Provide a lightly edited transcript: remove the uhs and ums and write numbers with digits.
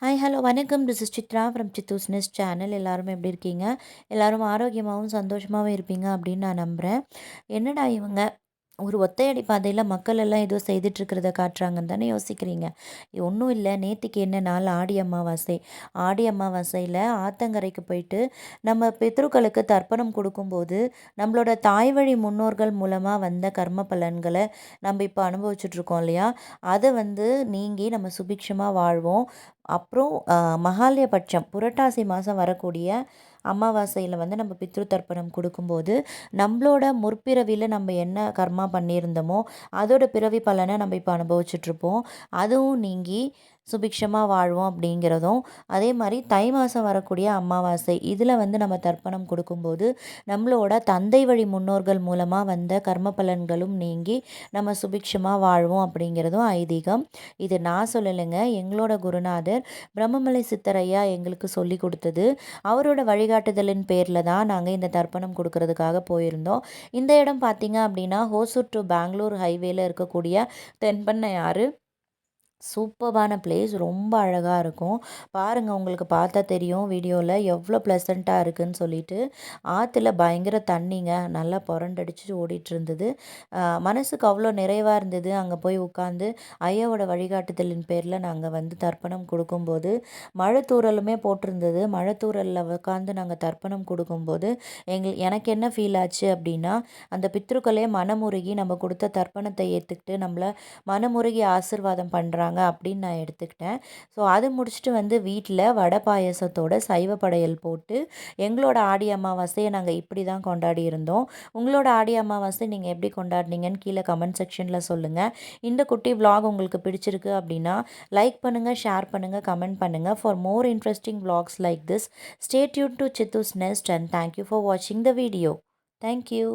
Hi hello வணக்கம். This is Chitra from Chittu's nest channel. எல்லாரும் எப்படி இருக்கீங்க? எல்லாரும் ஆரோக்கியமாகவும் சந்தோஷமாகவும் இருப்பீங்க அப்படின்னு நான் நம்புகிறேன். என்னடா இவங்க ஒரு ஒத்தையடி பாதையில் மக்கள் எல்லாம் ஏதோ செய்துட்ருக்கிறத காட்டுறாங்கன்னு தானே யோசிக்கிறீங்க. ஒன்றும் இல்லை, நேத்திக்கு என்ன நாள்? ஆடி அமாவாசை. ஆடி அமாவாசையில் ஆத்தங்கரைக்கு போயிட்டு நம்ம பித்ருக்களுக்கு தர்ப்பணம் கொடுக்கும்போது நம்மளோட தாய் வழி முன்னோர்கள் மூலமாக வந்த கர்ம பலன்களை நம்ம இப்போ அனுபவிச்சுட்ருக்கோம் இல்லையா? அதை நீங்கி நம்ம சுபிக்ஷமாக வாழ்வோம். அப்புறம் மகாலயபட்சம் புரட்டாசி மாதம் வரக்கூடிய அமாவாசையில் நம்ம பித்ரு தர்ப்பணம் கொடுக்கும்போது நம்மளோட முற்பிறவியில் நம்ம என்ன கர்மா பண்ணியிருந்தோமோ அதோட பிறவி பலனை நம்ம இப்போ அனுபவிச்சுட்ருப்போம். அதுவும் நீங்கி சுபிக்ஷமாக வாழ்வோம் அப்படிங்கிறதும், அதே மாதிரி தை மாதம் வரக்கூடிய அமாவாசை இதில் நம்ம தர்ப்பணம் கொடுக்கும்போது நம்மளோட தந்தை வழி முன்னோர்கள் மூலமாக வந்த கர்ம பலன்களும் நீங்கி நம்ம சுபிக்ஷமாக வாழ்வோம் அப்படிங்கிறதும் ஐதீகம். இது நான் சொல்லலைங்க, எங்களோட குருநாதர் பிரம்மமலை சித்தரையா எங்களுக்கு சொல்லி கொடுத்தது. அவரோட வழிகாட்டுதலின் பேரில் தான் நாங்கள் இந்த தர்ப்பணம் கொடுக்கறதுக்காக போயிருந்தோம். இந்த இடம் பார்த்திங்க அப்படின்னா ஹோசூர் டு பெங்களூர் ஹைவேல இருக்கக்கூடிய தென்பண்ணையாறு சூப்பர்பான பிளேஸ். ரொம்ப அழகாக இருக்கும். பாருங்கள், உங்களுக்கு பார்த்தா தெரியும் வீடியோவில் எவ்வளோ ப்ளசண்ட்டாக இருக்குதுன்னு சொல்லிட்டு. ஆற்றுல பயங்கர தண்ணிங்க, நல்லா புரண்டடிச்சு ஓடிட்டு இருந்தது. மனசுக்கு அவ்வளோ நிறைவாக இருந்தது. அங்கே போய் உட்காந்து ஐயாவோட வழிகாட்டுதலின் பேரில் நாங்கள் தர்ப்பணம் கொடுக்கும்போது மழை தூறலுமே போட்டிருந்தது. மழை தூறலில் உட்காந்து நாங்கள் தர்ப்பணம் கொடுக்கும்போது எனக்கு என்ன ஃபீல் ஆச்சு அப்படின்னா, அந்த பித்ருக்களே மனமுருகி நம்ம கொடுத்த தர்ப்பணத்தை ஏற்றுக்கிட்டு நம்மளை மனமுருகி ஆசிர்வாதம் பண்ணுறாங்க அப்படின்னு நான் எடுத்துக்கிட்டேன். ஸோ அது முடிச்சுட்டு வீட்டில் வடை பாயசத்தோட சைவ படையல் போட்டு எங்களோட ஆடி அமாவாசையை நாங்கள் இப்படி தான் கொண்டாடி இருந்தோம். உங்களோட ஆடி அமாவாசை நீங்கள் எப்படி கொண்டாடினீங்கன்னு கீழே கமெண்ட் செக்ஷனில் சொல்லுங்கள். இந்த குட்டி vlog உங்களுக்கு பிடிச்சிருக்கு அப்படின்னா லைக் பண்ணுங்கள், ஷேர் பண்ணுங்கள், கமெண்ட் பண்ணுங்கள். For more interesting vlogs like this, stay tune to சித்தூஸ் next and thank you for வாட்சிங் த வீடியோ. தேங்க்யூ.